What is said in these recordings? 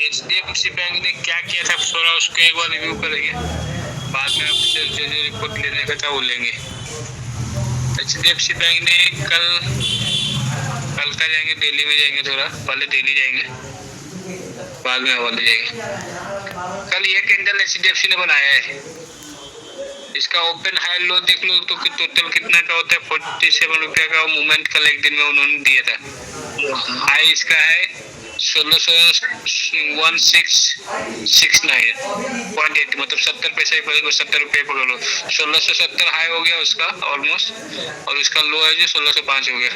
HDFC bank ने क्या किया था थोड़ा उसको एक बार रिव्यू करेंगे, बाद में आपसे जो जो रिपोर्ट लेने का था वो लेंगे। HDFC बैंक ने कल का जाएंगे, दिल्ली में जाएंगे, थोड़ा पहले दिल्ली जाएंगे, बाद में हवाले जाएंगे। कल ये कैंडल HDFC ने बनाया है, इसका ओपन हाई लो देख लो तो टोटल कितना का होता है, 47 रुपया का मूवमेंट कल एक दिन में उन्होंने दिया था। हाई इसका है 1669.8, मतलब 70 पैसा ही पकड़ो, 70 रुपये पकड़ो। 1670 हाई हो गया उसका ऑलमोस्ट, और उसका लो है जो 1605 हो गया।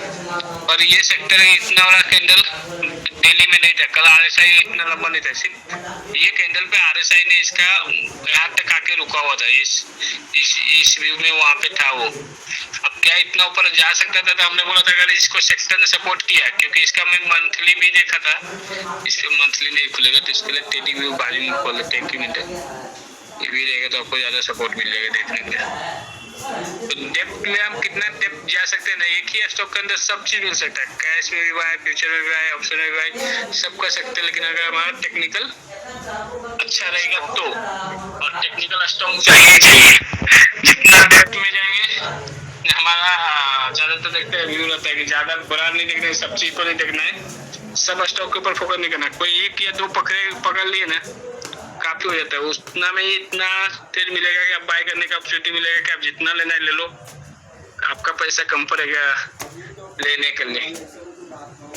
और ये सेक्टर है इतना बड़ा कैंडल दिल्ली में नहीं था कल। RSI इतना लंबा नहीं था, सिर्फ ये कैंडल पे RSI ने इसका यहाँ तक आके रुका हुआ था, इस व्यू में वहां पे था वो। अब क्या इतना ऊपर जा सकता था, तो हमने बोला था अगर इसको सेक्टर ने सपोर्ट किया, क्योंकि इसका मैं मंथली भी देखा था, इस पे मंथली नहीं खुलेगा तो इसके लिए टेडी व्यू बाजू में खोल लेते हैं, 1 मिनट ये भी रहेगा तो आपको ज्यादा सपोर्ट मिल जाएगा देखने के लिए। तो डेप्थ में हम कितना डेप्थ जा सकते हैं ना, एक ही स्टॉक के अंदर सब चीज मिल सकता है, कैश में भी बाय, फ्यूचर में भी बाय, ऑप्शन में भी बाय, सब कर सकते हैं। लेकिन अगर हमारा टेक्निकल अच्छा रहेगा तो, और टेक्निकल स्ट्रॉन्ग चाहिए। जितना डेप्थ में जाएंगे हमारा ज्यादातर देखते हैं व्यू रहता है कि ज्यादा बड़ा नहीं देखना है, सब चीज को नहीं देखना है, सब स्टॉक के ऊपर फोकस नहीं करना। कोई एक या दो पकड़ लिए ना काफी हो जाता है, उतना में इतना तेज मिलेगा कि आप बाय करने का अपॉर्चुनिटी मिलेगा कि आप जितना लेना है ले लो, आपका पैसा कम पड़ेगा लेने के लिए,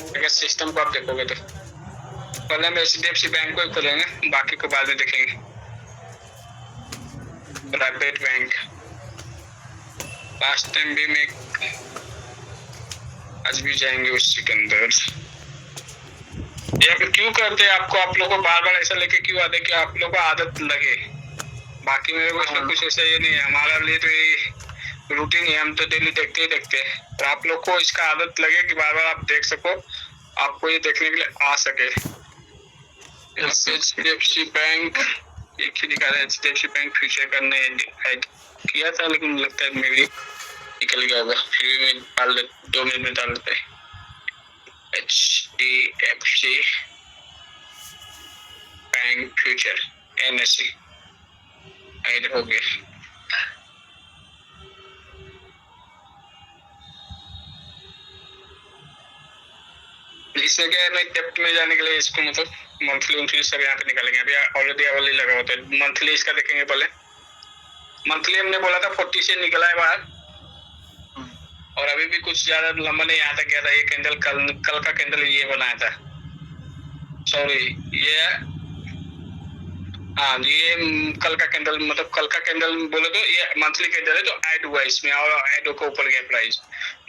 अगर सिस्टम को आप देखोगे तो। पहले हम HDFC बैंक को ही खोलेंगे, बाकी को बाद में देखेंगे। प्राइवेट बैंक लास्ट टाइम भी मैं, आज भी जाएंगे उसी के अंदर। या फिर क्यों करते हैं आपको, आप लोगों को बार बार ऐसा लेके क्यों आते कि आप लोगों को आदत लगे। बाकी मेरे को इसमें कुछ ऐसा ये नहीं है, हमारा लिए तो ये रूटीन है, हम तो डेली देखते ही देखते हैं। तो आप लोग को इसका आदत लगे कि बार बार आप देख सको, आपको ये देखने के लिए आ सके। HDFC बैंक एक ही दिखा रहा है, HDFC बैंक फ्यूचर करने ऐड किया था, लेकिन लगता है मेरी निकल गया होगा, फिर भी मैं डाल 2 मिनट में डाल देते हैं। HDFC bank future NSE add हो गया। इसमें क्या है, मैं डेप्थ में जाने के लिए इसको मतलब मंथली सब यहाँ पे निकालेंगे। अभी ऑलरेडी अवेली लगा होता है, मंथली इसका देखेंगे पहले। मंथली हमने बोला था 40 से निकला है बाहर, और अभी भी कुछ ज्यादा लंबा नहीं यहाँ तक गया था। ये कैंडल कल का कैंडल ये बनाया था, सॉरी ये हाँ ये कल का कैंडल, मतलब कल का कैंडल बोले तो ये मंथली कैंडल है जो ऐड हुआ इसमें, और ऐड होकर ऊपर गया प्राइस।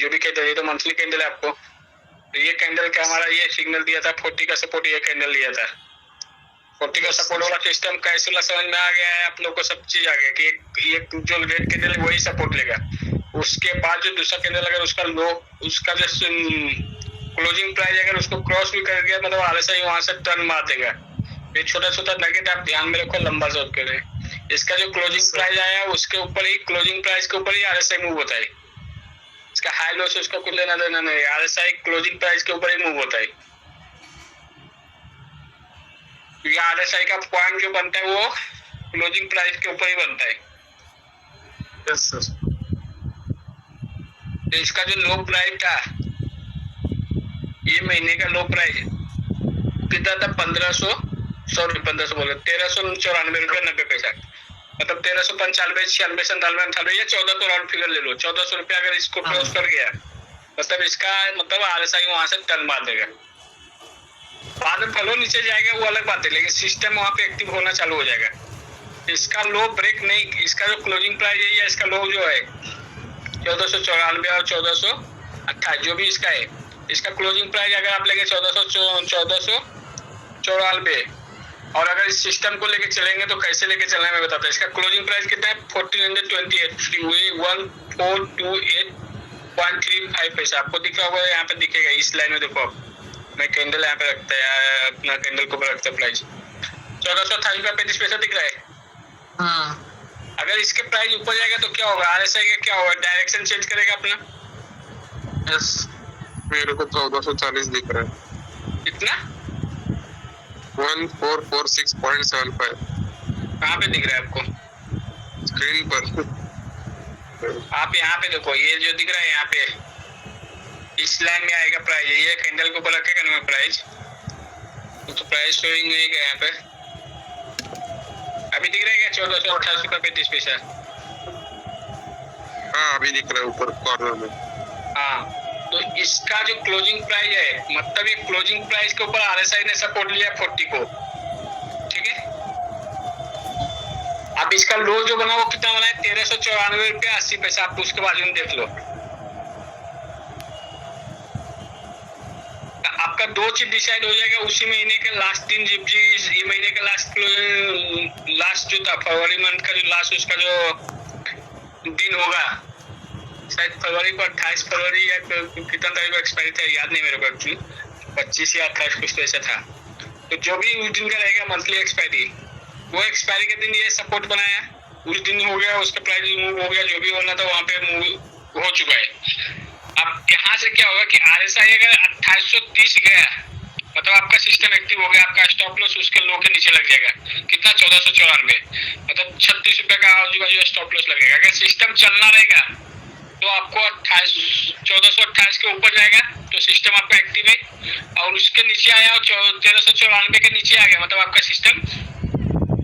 जो भी कैंडल है तो मंथली कैंडल है आपको। तो ये कैंडल का हमारा ये सिग्नल दिया था 40 का सपोर्ट, ये कैंडल लिया था 40 का सपोर्ट वाला सिस्टम कैसे समझ में आ गया है आप लोग को, सब चीज आ गया कि ये जो रेड कैंडल है वही सपोर्ट लेगा। उसके बाद जो दूसरा कैंडल अगर उसका लो, उसका जो क्लोजिंग प्राइस अगर उसको क्रॉस भी कर गया, मतलब RSI वहां से टर्न मार देगा। ये छोटा छोटा नगेट आप ध्यान में रखो, लंबा सोच कर। इसका जो क्लोजिंग प्राइस आया उसके ऊपर ही, क्लोजिंग प्राइस के ऊपर ही RSI मूव होता है। इसका हाई लो से उसका कुछ लेना देना नहीं, RSI क्लोजिंग प्राइस के ऊपर ही मूव होता है। क्योंकि RSI का पॉइंट जो बनता है वो क्लोजिंग प्राइस के ऊपर ही बनता है। Yes sir. तो इसका जो लो प्राइस था, ये महीने का लो प्राइस कितना था, 1394 बोले 1394 रुपया 90 पैसा, मतलब 1395 96 97 98 या 1400 राउंड फिगर ले लो। 1400 रुपया अगर इसको क्रॉस कर गया, मतलब इसका मतलब RSI वहां से टर्न मार देगा। बाद में फलो नीचे जाएगा वो अलग बात है, लेकिन सिस्टम वहां पे एक्टिव होना चालू हो जाएगा। इसका लो ब्रेक नहीं, इसका जो क्लोजिंग प्राइस है या इसका लो जो है 1494 और 1428 जो भी इसका है, इसका क्लोजिंग प्राइस अगर आप लेंगे 1494, और अगर इस सिस्टम को लेके चलेंगे तो कैसे लेके चलना है मैं बताता हूँ। इसका क्लोजिंग प्राइस कितना है 1428, 1428.35 पैसा आपको दिख रहा होगा, यहाँ पे दिखेगा इस लाइन में। देखो आप, मैं कैंडल यहाँ पे रखता है, अपना कैंडल को रखता है प्राइस 1428.35 पैसा दिख रहा है। अगर इसके प्राइस ऊपर जाएगा तो क्या होगा, RSI का क्या होगा, डायरेक्शन चेंज करेगा अपना। यस, मेरे को 1440 दिख रहा है। कितना 1446.75 कहाँ पे दिख रहा है आपको? स्क्रीन पर। आप यहाँ पे देखो, ये जो दिख रहा है यहाँ पे इस लाइन में आएगा प्राइस, ये कैंडल के ऊपर रखेगा ना प्राइस, तो प्राइस शोइंग नहीं है यहाँ पे। अभी दिख रहा है क्या 1428 रुपये 35 पैसा? हाँ अभी दिख रहा है ऊपर कॉर्नर में। हाँ, तो इसका जो क्लोजिंग प्राइस है, मतलब ये क्लोजिंग प्राइस के ऊपर आरएसआई ने सपोर्ट लिया 40 को, ठीक है। अब इसका लो जो बना वो कितना बना है? 1394 रुपये 80 पैसा। आप उसके बाजू में देख लो। आपका दो चीज डिसाइड हो जाएगा उसी महीने के लास्ट दिन, जब जी ये महीने का लास्ट जो था फरवरी मंथ का जो लास्ट उसका जो दिन होगा, शायद फरवरी को 28 फरवरी या कितना तारीख को एक्सपायरी था याद नहीं मेरे को एक्चुअली, 25 या 28 कुछ तो ऐसा था। तो जो भी उस दिन का रहेगा मंथली एक्सपायरी, वो एक्सपायरी के दिन ये सपोर्ट बनाया, उस दिन हो गया, उसका प्राइस मूव हो गया, जो भी होना था वहां पे मूव हो चुका है। अब यहाँ से क्या होगा कि आरएसआई अगर 2830 गया, मतलब आपका सिस्टम एक्टिव हो गया, आपका स्टॉप लॉस उसके लो के नीचे लग जाएगा। कितना? 1494, मतलब 36 रुपए का आजू बाजू स्टॉप लॉस लगेगा। अगर सिस्टम चलना रहेगा तो आपको 1428 के ऊपर जाएगा तो सिस्टम आपका एक्टिव है, और उसके नीचे आया और 1394 के नीचे आ गया, मतलब आपका सिस्टम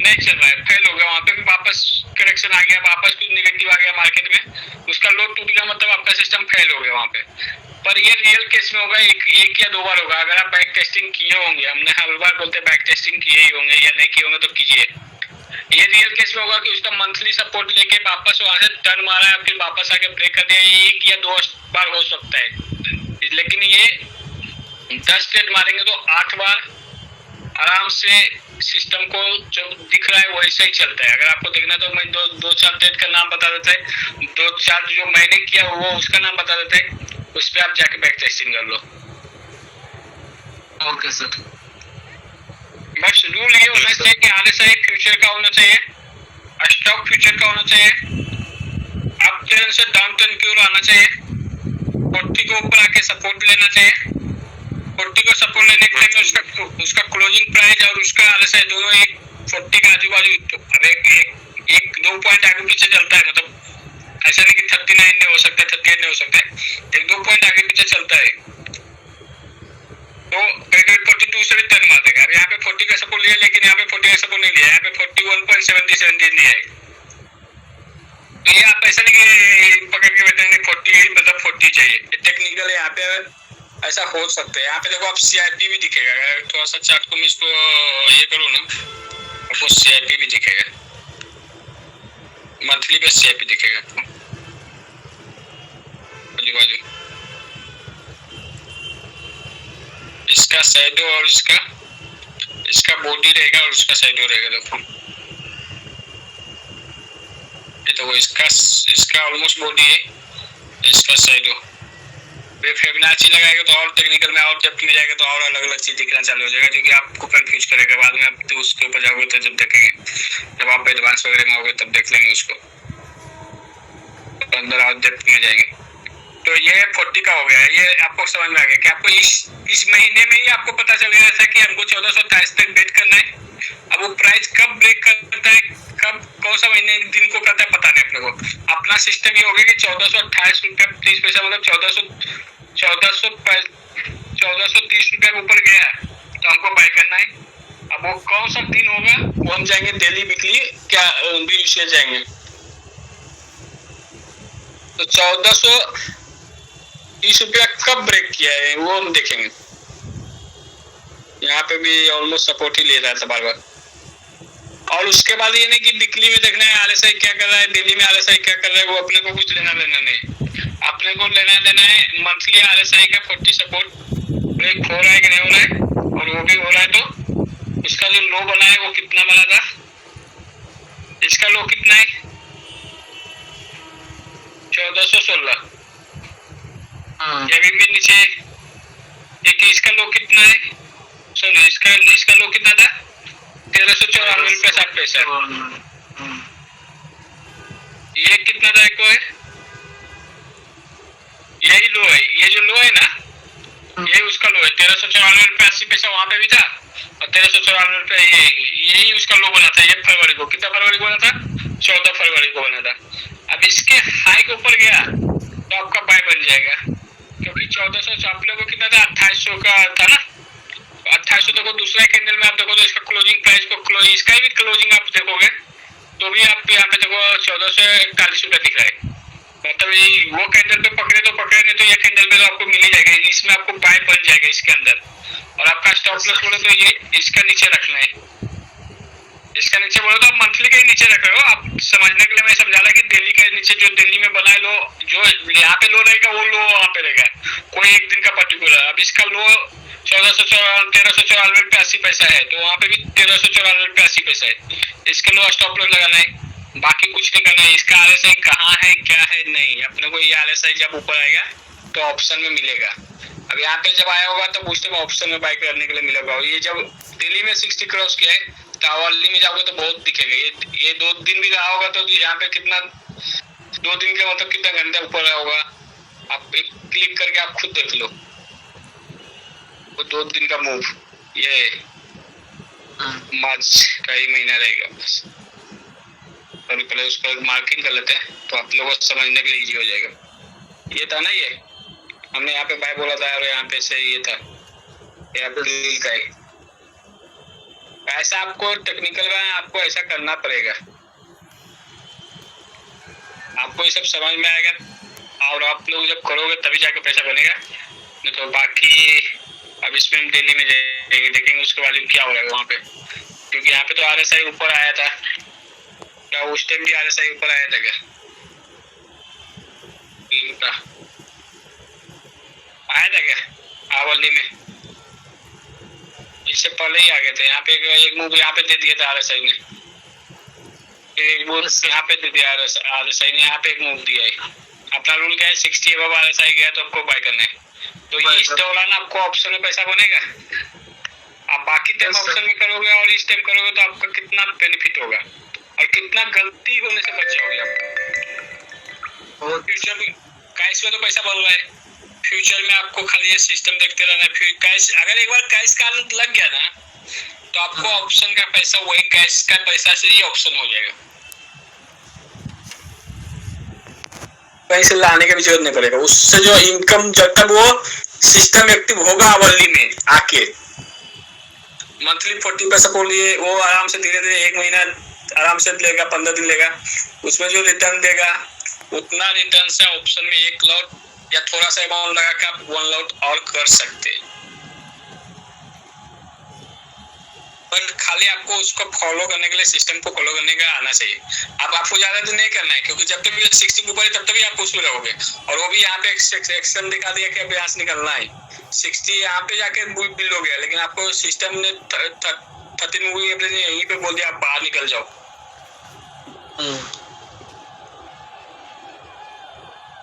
नहीं चल रहा है, फेल हो गया। वहां पे वापस करेक्शन आ गया, वापस कुछ निगेटिव आ गया मार्केट में, उसका लो टूट गया, मतलब आपका सिस्टम फेल हो गया वहां पे। पर ये रियल केस में होगा, एक या दो बार होगा। अगर आप बैक टेस्टिंग किए होंगे, हमने हर बार बोलते बैक टेस्टिंग किए ही होंगे, या नहीं किए होंगे तो कीजिए। ये रियल केस में होगा कि उसका मंथली सपोर्ट लेके वापस वहां से टर्न मारा है, फिर वापस आके ब्रेक कर दिया। एक या दो बार हो सकता है, लेकिन ये 10 ट्रेड मारेंगे तो 8 बार आराम से सिस्टम को जो दिख रहा है वैसे ही चलता है। अगर आपको देखना तो मैं दो चार ट्रेड का नाम बता देता है, 2-4 जो मैंने किया वो उसका नाम बता देता है, उस पर आप जाके बैक टेस्टिंग कर लो। Okay sir. बस रूल ये होना चाहिए कि आरएसआई फ्यूचर का होना चाहिए, स्टॉक फ्यूचर का होना चाहिए, अप ट्रेंड से डाउन ट्रेंड की ओर आना चाहिए, 40 को ऊपर आके सपोर्ट लेना चाहिए, 40 को सपोर्ट लेने के टाइम उसका क्लोजिंग प्राइस और उसका आरएसआई दोनों एक 40 के आजू बाजू, अब एक 2 पॉइंट आगे पीछे चलता है, मतलब ऐसा नहीं कि 39 नहीं हो सकता, 38 नहीं हो सकता, एक 2 पॉइंट आगे पीछे चलता है, तो 42 से भी टर्न मार देगा। अब यहाँ पे 40 का सपोर्ट लिया, लेकिन यहाँ पे 40 का सपोर्ट नहीं लिया, यहाँ पे 41.77 लिया है। तो ये आप ऐसा नहीं कि पकड़ के बैठेंगे 40 मतलब 40 चाहिए, टेक्निकल है यहाँ पे ऐसा हो सकता है। यहाँ पे देखो आप सीआईपी भी दिखेगा, अगर थोड़ा सा चार्ट को मैं इसको ये करूँ ना, आपको सीआईपी भी दिखेगा, मंथली पे सीआईपी दिखेगा आपको आजू बाजू, इसका शैडो और इसका बॉडी रहेगा और उसका शैडो रहेगा। देखो ये देखो, इसका ऑलमोस्ट बॉडी है, इसका शैडो। फिबोनाची लगाएगा तो और टेक्निकल में और डेप्थ में जाएगा तो और अलग अलग चीज दिखना चालू हो जाएगा, जो कि आपको कंफ्यूज करेगा। बाद में आप तो उसके ऊपर जाओगे तो जब देखेंगे, जब आप एडवांस वगैरह में होगे तब देख लेंगे उसको, तो अंदर और डेप्थ में जाएंगे। तो ये 40 का हो गया, ये आपको समझ में आ गया कि आपको इस महीने में ही आपको पता चल गया था कि हमको 1428 तक वेट करना है। अब वो प्राइस कब ब्रेक करता है, कब कौन सा महीने दिन को करता है पता नहीं अपने को। अपना सिस्टम ये हो गया कि 1428 रुपया 30 पैसा, मतलब 1430 रुपया के ऊपर गया तो हमको बाय करना है। अब वो कौन सा दिन होगा वो हम जाएंगे डेली वीकली क्या भी जाएंगे, तो 1430 रुपया कब ब्रेक किया है वो हम देखेंगे। यहाँ पे भी ऑलमोस्ट सपोर्ट ही ले रहा था बार बार। और उसके बाद ये नहीं कि वीकली में देखना है आरएसआई क्या कर रहा है, डेली में आरएसआई क्या कर रहा है, वो अपने को कुछ लेना देना नहीं। अपने को लेना देना है मंथली आरएसआई का 40 सपोर्ट ब्रेक हो रहा है कि नहीं हो रहा है, और वो भी हो रहा है तो उसका जो लो बना है वो कितना बना था, इसका लो कितना है 1416, ये भी नीचे। एक इसका लो कितना है, सॉरी इसका लो कितना था 1394 रुपया 60 पैसा। ये कितना था को है, यही लो है, ये जो लो है ना ये उसका लो है 1394 रुपया 80 पैसा, वहां पे भी था और 1394 पे यही उसका लो बना था। ये फरवरी को, कितना फरवरी को बना था? 14 फरवरी को बना था। अब इसके हाई के ऊपर गया तो आपका बाय बन जाएगा, क्योंकि 1400 आप लोगों को कितना था? 2800 का था ना। 2800 देखो, दूसरा कैंडल में आप देखो तो इसका क्लोजिंग प्राइस को इसका भी क्लोजिंग आप देखोगे तो भी आप यहाँ पे देखो 1441 रुपया दिख रहा है। मतलब ये वो कैंडल पे पकड़े तो पकड़े, नहीं तो ये कैंडल पे तो आपको मिल ही जाएगा। इसमें आपको बाय बन जाएगा इसके अंदर। और आपका स्टॉप लॉस बोले तो ये इसका नीचे रखना है। इसका नीचे बोले तो आप मंथली का ही नीचे रख रहे हो। आप समझने के लिए मैं समझा रहा कि दिल्ली का नीचे जो दिल्ली में बना है लो, जो यहाँ पे लो रहेगा वो लो वहाँ पे रहेगा, कोई एक दिन का पर्टिकुलर। अब इसका लो 1394 पे 80 पैसा है, तो वहाँ पे भी 1394 पे 80 पैसा है। इसके लो स्टॉप लॉस लगाना है, बाकी कुछ नहीं करना है। इसका RSI कहाँ है क्या है नहीं, अपने को ये RSI जब ऊपर आएगा तो ऑप्शन में मिलेगा। अब यहाँ पे जब आया होगा तो उस टाइम ऑप्शन में बाय करने के लिए मिलेगा। और ये जब दिल्ली में 60 क्रॉस किया है तो आवली में जाओगे तो बहुत दिखेगा। ये 2 दिन भी रहा होगा तो यहाँ पे कितना 2 दिन का मतलब कितना घंटा ऊपर रहा होगा, आप एक क्लिक करके आप खुद देख लो। वो 2 दिन का मूव ये मार्च का ही महीना रहेगा बस। और पहले उसका मार्किंग कर लेते हैं तो आप लोगों को समझने के लिए इजी हो जाएगा। ये था ना, ये हमने यहाँ पे बाय बोला था और यहाँ पे से ये था, ये अप्रैल का है। ऐसा आपको टेक्निकल में आपको ऐसा करना पड़ेगा, आपको ये सब समझ में आएगा और आप लोग जब करोगे तभी जाके पैसा बनेगा। नहीं तो बाकी अब इसमें हम दिल्ली में जाएंगे, देखेंगे उसके बाद क्या हो रहा है वहाँ पे। क्योंकि यहाँ पे तो RSI ऊपर आया था, क्या उस टाइम भी RSI ऊपर आया था क्या? आया था क्या आवली में? इससे पहले ही आ गए थे। यहाँ पे एक मूव यहाँ पे दे दिया था RSI ने, एक मूव यहाँ पे दे दिया RSI ने, यहाँ पे एक मूव दिया है। अपना रूल क्या है? 60 अबव RSI गया तो आपको बाय करना है। तो इस दौरान आपको ऑप्शन में पैसा बनेगा। आप बाकी टाइम ऑप्शन में करोगे और इस टाइम करोगे तो आपका कितना बेनिफिट होगा और कितना गलती होने से बच जाओगे आप। और फ्यूचर में कैश में तो पैसा बढ़ रहा है, फ्यूचर में आपको खाली ये सिस्टम देखते रहना है। कैश अगर एक बार कैश का लग गया ना तो आपको ऑप्शन का पैसा वही कैश का पैसा से ही ऑप्शन हो जाएगा, कहीं से लाने की भी जरूरत नहीं पड़ेगा। उससे जो इनकम जब तक वो सिस्टम एक्टिव होगा आवली में आके मंथली 40 पैसा को लिए वो आराम से धीरे धीरे 1 महीना आराम से लेगा, 15 दिन लेगा। उसमें जो रिटर्न देगा उतना रिटर्न से ऑप्शन में 1 लॉट या थोड़ा सा अमाउंट लगा के आप 1 लॉट और कर सकते हैं। पर खाली आपको उसको फॉलो करने के लिए सिस्टम को फॉलो करने का आना चाहिए। अब आपको ज्यादा दिन नहीं करना है, क्योंकि जब तक ये 60 ऊपर है तब तक आप उसमें रहोगे। और वो भी यहाँ पे एक्शन दिखा दिया कि अब यहाँ से निकलना है। 60 यहाँ पे जाके बिल्ड हो गया, लेकिन आपको सिस्टम ने 13 मूवी यहीं पे बोल दिया आप बाहर निकल जाओ।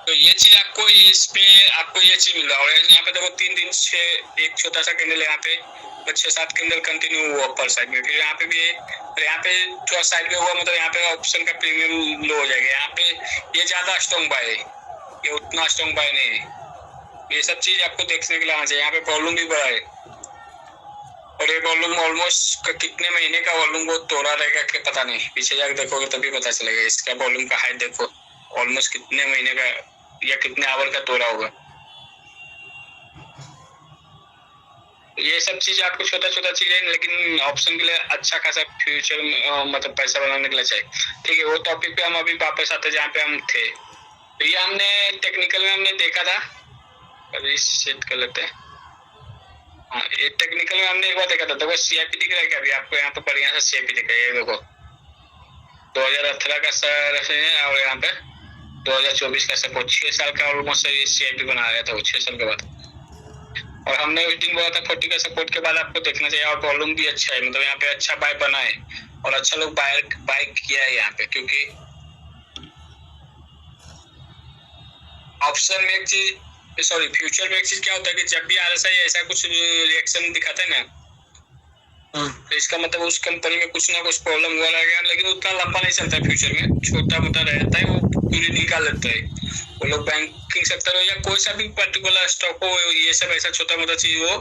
तो ये चीज आपको इसमें आपको ये चीज मिल रहा है। और यहाँ पे देखो 3 दिन से एक छोटा सा कैंडल यहाँ पे 6-7 कैंडल कंटिन्यू हुआ ऊपर साइड में, फिर यहाँ पे भी यहाँ पे थोड़ा साइड में हुआ, मतलब यहाँ पे ऑप्शन का प्रीमियम लो हो जाएगा। यहाँ पे ये ज्यादा स्ट्रॉन्ग बाय है, ये उतना स्ट्रॉन्ग बाय नहीं है। ये सब चीज आपको देखने के लिए आना चाहिए। यहाँ पे वॉल्यूम भी बड़ा है और ये वॉल्यूम ऑलमोस्ट कितने महीने का वॉल्यूम वो तोड़ा रहेगा कि पता नहीं, पीछे जाकर देखोगे तभी पता चलेगा। इसका वॉल्यूम का हाइट देखो, ऑलमोस्ट कितने महीने का या कितने आवर का तोड़ा होगा। ये सब चीज आपको छोटा छोटा चीज है, लेकिन ऑप्शन के लिए अच्छा खासा फ्यूचर में मतलब पैसा बनाने के लिए चाहिए। ठीक है, वो टॉपिक पे हम अभी वापस आते जहाँ पे हम थे। तो ये हमने टेक्निकल में हमने देखा था, अभी सेट कर लेते हैं। हाँ, ये टेक्निकल में हमने एक बार देखा था। देखो CIP दिख रहा है क्या अभी आपको? यहाँ पे बढ़िया सा CIP दिख रहा है, देखो 2018 का सर है और यहाँ पे 2024 का सपोर्ट 6 साल का ऑलमोस्ट CIP बना रहा था वो 6 साल के बाद। और हमने उस दिन बोला था 40 का सपोर्ट के बाद आपको देखना चाहिए। और वॉल्यूम भी अच्छा है, मतलब यहाँ पे अच्छा बाय बना है और अच्छा लोग बाय किया है यहाँ पे। क्योंकि ऑप्शन में एक चीज सॉरी फ्यूचर में एक चीज क्या होता है कि जब भी RSI ऐसा कुछ रिएक्शन दिखाता है ना, तो इसका मतलब उस कंपनी में कुछ ना कुछ प्रॉब्लम हुआ रहेगा। लेकिन उतना लंबा नहीं चलता है, फ्यूचर में छोटा मोटा रहता है, वो पूरी निकाल लेता है वो लोग। बैंकिंग सेक्टर हो या कोई सा भी पर्टिकुलर स्टॉक हो, ये सब ऐसा छोटा मोटा चीज वो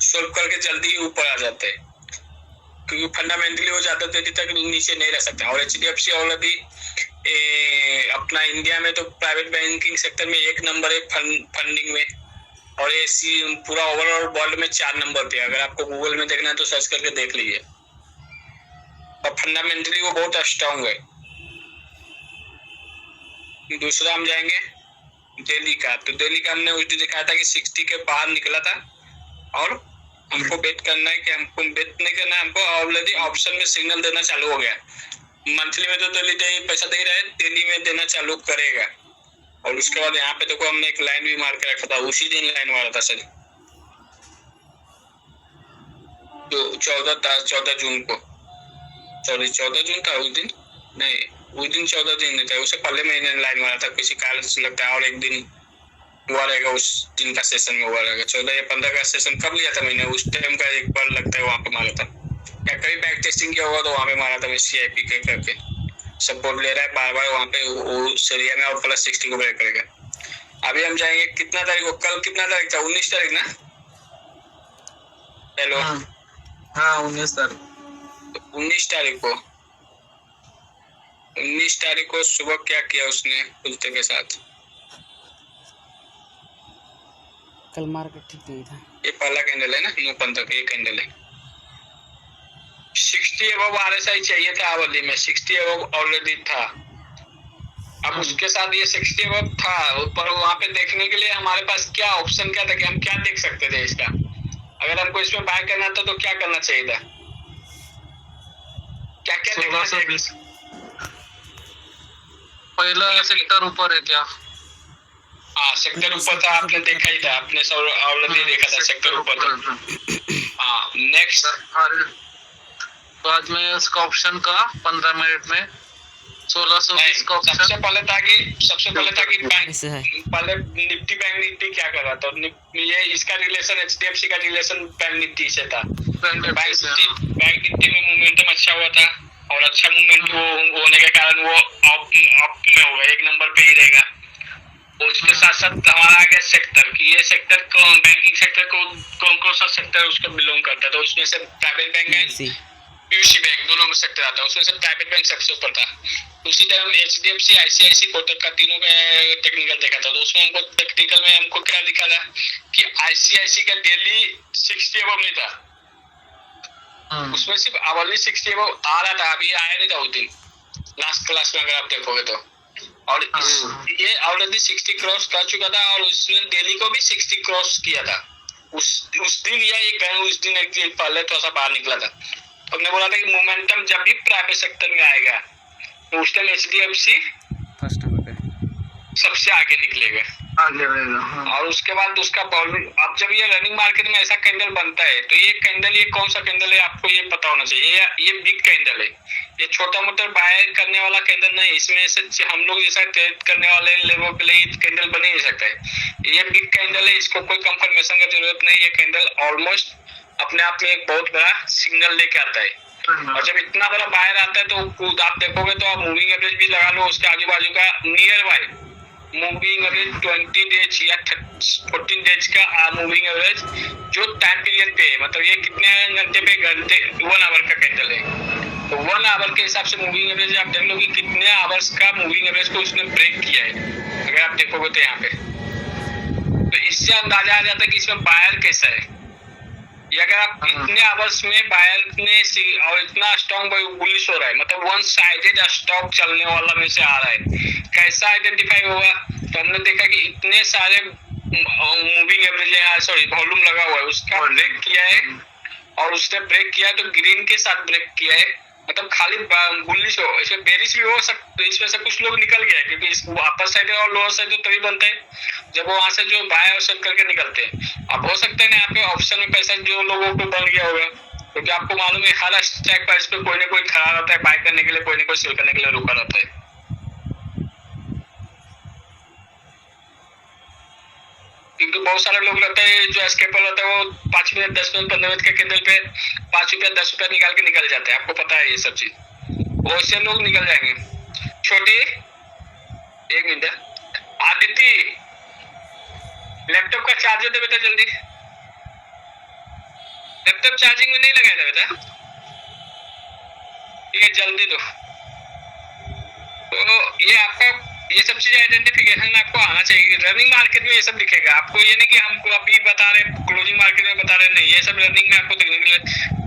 सोल्व करके जल्दी ऊपर आ जाते हैं। क्योंकि फंडामेंटली वो ज्यादा देरी तक नीचे नहीं रह सकता। और HDFC ऑलरेडी अपना इंडिया में तो प्राइवेट बैंकिंग सेक्टर में 1 नंबर है फंडिंग में, और ये पूरा ओवरऑल वर्ल्ड में 4 नंबर पे। अगर आपको गूगल में देखना है तो सर्च करके देख लीजिए। और फंडामेंटली वो बहुत स्ट्रांग है। दूसरा हम जाएंगे दिल्ली का। तो दिल्ली का हमने उस दिन दिखाया था कि 60 के बाहर निकला था, और हमको बेट करना है कि हमको बेट नहीं करना है, हमको ऑलरेडी ऑप्शन में सिग्नल देना चालू हो गया। मंथली में तो दिल्ली पैसा दे रहा है, दिल्ली में देना चालू करेगा। और उसके बाद यहाँ पे देखो हमने एक लाइन भी मार के रखा था, उसी दिन लाइन मारा था सर, तो 14 जून को, सॉरी 14 जून था उस दिन, नहीं उस दिन 14 दिन नहीं था, उससे पहले महीने लाइन मारा था किसी कारण से लगता है, और एक दिन हुआ रहेगा उस दिन का सेशन में हुआ रहेगा। 14 या 15 का सेशन कब लिया था मैंने, उस टाइम का एक बार लगता है वहाँ पे मारा था, या कभी बैक टेस्टिंग किया होगा तो वहाँ पे मारा था मैं CIP के करके। सपोर्ट ले रहा है बार बार वहाँ पे उस एरिया में, और प्लस 60 को ब्रेक करेगा। अभी हम जाएंगे कितना तारीख को, कल कितना तारीख था, 19 तारीख ना? हेलो, हाँ 19 तारीख। 19 तारीख को, 19 तारीख को सुबह क्या किया उसने खुलते के साथ, कल मार्केट ठीक नहीं था। ये पहला कैंडल है ना, 9 तक ये कैंडल है। 60 अबव RSI चाहिए था आवली में, 60 अबव ऑलरेडी था। अब उसके साथ ये 60 अबव था, पर वहाँ पे देखने के लिए हमारे पास क्या ऑप्शन क्या था कि हम क्या देख सकते थे इसका, अगर हमको इसमें बाय करना था तो क्या करना चाहिए था, क्या क्या देखना चाहिए? पहला सेक्टर ऊपर है क्या? हाँ सेक्टर ऊपर था, आपने देखा ही था, आपने सब ऑलरेडी देखा था सेक्टर ऊपर था। हाँ नेक्स्ट बाद में उसका ऑप्शन का 15 मिनट में 1620 का ऑप्शन। सबसे पहले था कि बैंक पहले निफ्टी क्या कर रहा था, ये इसका रिलेशन HDFC का रिलेशन बैंक निफ्टी से था। बैंक निफ्टी में मोमेंटम अच्छा हुआ था, और अच्छा मोमेंट वो होने के कारण वो अप में होगा, 1 नंबर पे ही रहेगा। उसके साथ साथ हमारा आ गया सेक्टर कि ये सेक्टर बैंकिंग सेक्टर को कौन सा सेक्टर उसका बिलोंग करता है, तो उसमें से प्राइवेट बैंक है, PSU बैंक, दोनों में सेक्टर आता है, उसमें से प्राइवेट बैंक सबसे ऊपर था। उसी टाइम HDFC ICICI कोटक का तीनों का टेक्निकल देखा था, तो उसमें हमको टेक्निकल में हमको क्या दिखा था कि ICICI का डेली 60 अबव नहीं था, उसमें सिर्फ आवली 60 अबव आ रहा था, अभी आया नहीं था उस दिन लास्ट क्लास में अगर आप देखोगे तो। और ये ऑलरेडी 60 क्रॉस कर चुका था, और उसने दिल्ली को भी 60 क्रॉस किया था उस दिन, या उस दिन एक दिन पहले थोड़ा सा बाहर निकला था। हमने बोला था कि मोमेंटम जब भी प्राइवेट सेक्टर में आएगा तो उस टाइम HDFC फर्स्ट नंबर पे सबसे आगे निकलेगा, और उसके बाद उसका अब जब ये रनिंग मार्केट में ऐसा कैंडल बनता है तो ये कैंडल, ये कौन सा कैंडल है आपको ये पता होना चाहिए। ये बिग कैंडल है, ये छोटा मोटा बाय करने वाला कैंडल नहीं, इसमें से हम लोग जैसा ट्रेड करने वाले लोगों के लिए कैंडल बन ही नहीं सकता है। ये बिग कैंडल है, इसको कोई कंफर्मेशन का जरूरत नहीं। ये कैंडल ऑलमोस्ट अपने आप में एक बहुत बड़ा सिग्नल लेके आता है, और जब इतना बड़ा बायर आता है तो आप देखोगे तो आप मूविंग एवरेज भी लगा लो उसके आजू बाजू का, near by moving average 20 days या 14 डेज का मूविंग एवरेज जो टाइम पीरियड पे है, मतलब ये कितने घंटे पे, घंटे 1 आवर का कैंडल है, तो 1 आवर के हिसाब से मूविंग एवरेज आप देख लो कि कितने आवर्स का मूविंग एवरेज को उसने ब्रेक किया है। अगर आप देखोगे तो यहाँ पे, तो इससे अंदाजा आ जाता है कि इसमें बायर कैसा है। ये अगर आप इतने आवर्स में बायर ने और इतना स्ट्रॉन्ग बुलिश हो रहा है, मतलब वन साइडेड स्टॉक चलने वाला में से आ रहा है, कैसा आइडेंटिफाई होगा? तो हमने देखा कि इतने सारे मूविंग एवरेज है, सॉरी वॉल्यूम लगा हुआ है, उसका ब्रेक किया है, और उसने ब्रेक किया तो ग्रीन के साथ ब्रेक किया है, मतलब खाली बुलिश हो, इसमें बेरिश भी हो सकता है, इसमें से कुछ लोग निकल गया क्योंकि इस अपर साइड और लोअर साइड तो तभी बनते हैं जब वो वहां से जो बाय और सेल करके निकलते हैं। अब हो सकता है ना यहाँ पे ऑप्शन में पैसा जो लोगों को बन गया होगा, क्योंकि आपको मालूम है हर स्ट्राइक प्राइस पे कोई ना कोई खड़ा रहता है, बाय करने के लिए कोई ना कोई सेल करने के लिए रुका रहता है। क्योंकि बहुत सारे लोग रहते हैं जो एस्केपर रहता है, वो 5 मिनट 10 मिनट 15 मिनट के कैंडल पे 5 रुपया 10 रुपया निकाल के निकल जाते हैं, आपको पता है ये सब चीज, वैसे लोग निकल जाएंगे। छोटी 1 मिनट, आदित्य लैपटॉप का चार्जर दे बेटा जल्दी, लैपटॉप चार्जिंग में नहीं लगाया था बेटा। ठीक है, जल्दी दो। तो ये आपका ये सब चीज आइडेंटिफिकेशन आपको आना चाहिए। रनिंग मार्केट में ये सब दिखेगा आपको, ये नहीं कि हमको अभी बता रहे क्लोजिंग मार्केट में बता रहे, नहीं, ये सब रनिंग में आपको देखने के लिए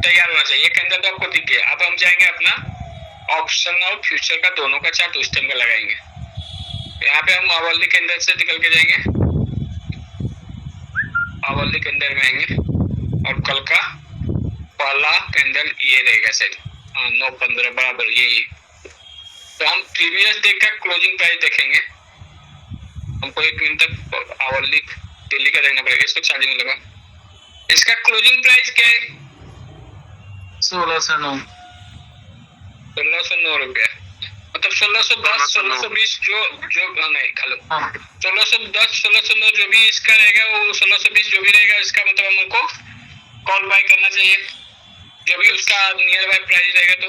तैयार होना चाहिए। कैंडल तो आपको दिख गया। अब हम जाएंगे अपना ऑप्शन और फ्यूचर का दोनों का चार्ट उस टाइम का लगाएंगे। यहाँ पे हम आवली कैंडल से निकल के जाएंगे, आवली कैंडल में आएंगे और कल का पहला कैंडल ये रहेगा सर, 9:15 बराबर यही। तो हम प्रीवियस डे का क्लोजिंग प्राइस देखेंगे। हमको 1 मिनट तक आवरली डेली का देखना पड़ेगा। इसको चार्जिंग लगा। इसका क्लोजिंग प्राइस क्या है? 1609 1609 रुपया, मतलब 1610 1620 जो नहीं खालो 1610 1609 जो भी इसका रहेगा वो 1620 जो भी रहेगा इसका मतलब हमको कॉल बाय करना चाहिए। जो भी उसका नियर बाय प्राइस रहेगा। तो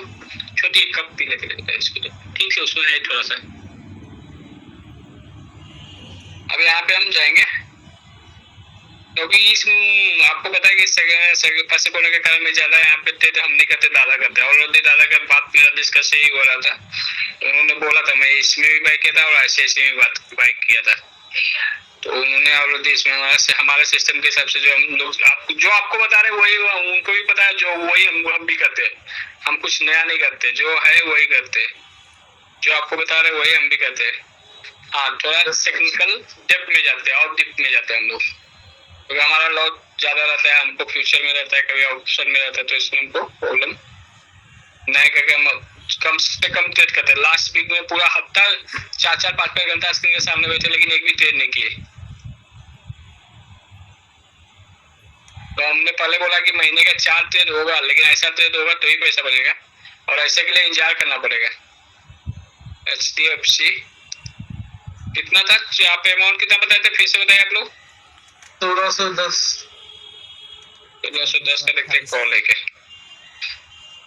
छोटी कप पी लेके लेगा इसको, ठीक है, उसमें है थोड़ा सा। अब यहाँ पे हम जाएंगे क्योंकि इस आपको पता है कि पैसे होने के कारण मैं ज्यादा यहाँ पे थे, हम नहीं करते, दादा करते। और दादा का बात मेरा डिस्कस यही हो रहा था। उन्होंने बोला था मैं इसमें भी बाय किया था और ऐसे भी बाय किया था। तो उन्होंने ऑलरेडी इसमें हमारे सिस्टम के हिसाब से जो हम लोग जो आपको बता रहे वही उनको भी पता है, जो वही हम भी करते हैं। हम कुछ नया नहीं करते, जो है वही करते। जो आपको बता रहे वही हम भी करते हैं। हाँ, थोड़ा टेक्निकल डेप्थ में जाते हैं और डीप में जाते हैं हम लोग, क्योंकि हमारा लॉस ज्यादा रहता है, हमको फ्यूचर में रहता है, कभी ऑप्शन में रहता है। तो इसमें हमको प्रॉब्लम नहीं करके हम कम से कम ट्रेड करते हैं। लास्ट वीक में पूरा हफ्ता 4-5 घंटा स्क्रीन के सामने बैठे लेकिन एक भी ट्रेड नहीं किए। तो हमने पहले बोला कि महीने का 4 ट्रेड होगा, लेकिन ऐसा ट्रेड होगा तो ही पैसा बनेगा और ऐसे के लिए इंतजार करना पड़ेगा। HDFC कितना था? आप अमाउंट कितना बताए थे, फिर से बताइए आप लोग। 1610 1610 का देखते कॉल है क्या?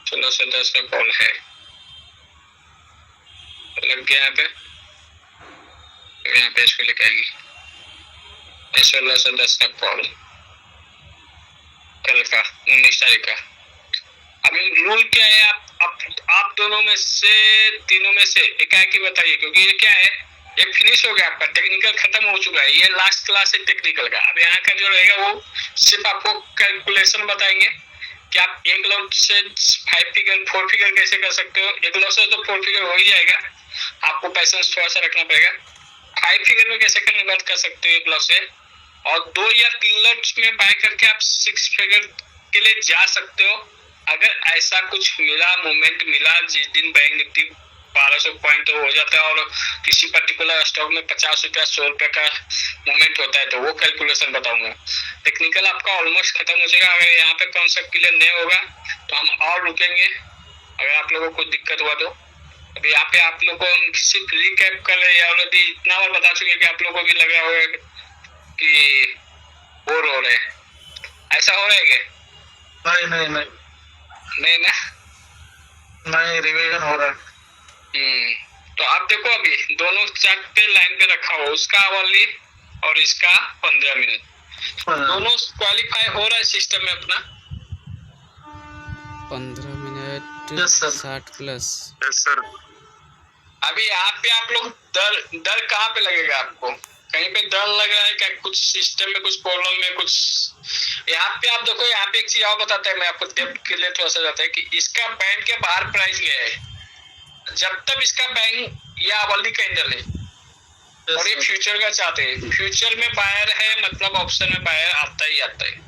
1610 का कॉल है, लग गया यहाँ पे इसको लेके आएंगे। 1610 का कॉल कल का 19 तारीख का। अभी रूल क्या है? आप दोनों में से तीनों में से एकाएक ही बताइए, क्योंकि ये क्या है, ये फिनिश हो गया, आपका टेक्निकल खत्म हो चुका है। ये लास्ट क्लास है टेक्निकल का। अब यहाँ का जो रहेगा वो सिर्फ आपको कैलकुलेशन बताएंगे कि आप एक लॉट से 5 फिगर 4 फिगर कैसे कर सकते हो। एक लॉट से तो 4 फिगर हो ही जाएगा, आपको पैसेंस थोड़ा सा रखना पड़ेगा। 5 फिगर में कैसे कन्वर्ट कर सकते हो एक लॉट से, और 2 या 3 लॉट्स में बाय करके आप 6 फिगर के लिए जा सकते हो। अगर ऐसा कुछ मिला, मूवमेंट मिला, जिस दिन बैंक निफ्टी 1200 पॉइंट हो जाता है और किसी पर्टिकुलर स्टॉक में 50 रुपया 100 रुपया का मूवमेंट होता है, तो वो कैलकुलेशन बताऊंगा। टेक्निकल आपका ऑलमोस्ट खत्म हो जाएगा। अगर यहाँ पे कॉन्सेप्ट क्लियर नहीं होगा तो हम और रुकेंगे, अगर आप लोगों को दिक्कत हुआ तो। अभी यहाँ पे आप लोगों को सिर्फ रिकैप कर रहे हैं, ऑलरेडी इतना बार बता चुके कि आप लोगों को भी लग रहा होगा कि बोर हो रहे हैं। ऐसा हो रहा है क्या? नहीं ना, नहीं रिवीजन हो रहा है। तो आप देखो अभी दोनों चार्ट पे लाइन पे रखा हो, उसका आवली और इसका 15 मिनट दोनों क्वालिफाई हो रहा है सिस्टम में अपना। 15 minute Yes, sir. 60+। Yes sir. अभी यहाँ पे आप लोग डर कहाँ पे लगेगा आपको? कहीं पे डर लग रहा है क्या? कुछ सिस्टम में कुछ प्रॉब्लम में कुछ? यहाँ पे आप देखो, यहाँ पे एक चीज और बताता है मैं आपको, डेप्थ के लिए थोड़ा सा जाता है कि इसका बैंड के बाहर प्राइस गया है। जब तक इसका बैंक या आवली कैंडल है और ये फ्यूचर का चाहते हैं, फ्यूचर में बायर है मतलब ऑप्शन में बायर आता ही आता है।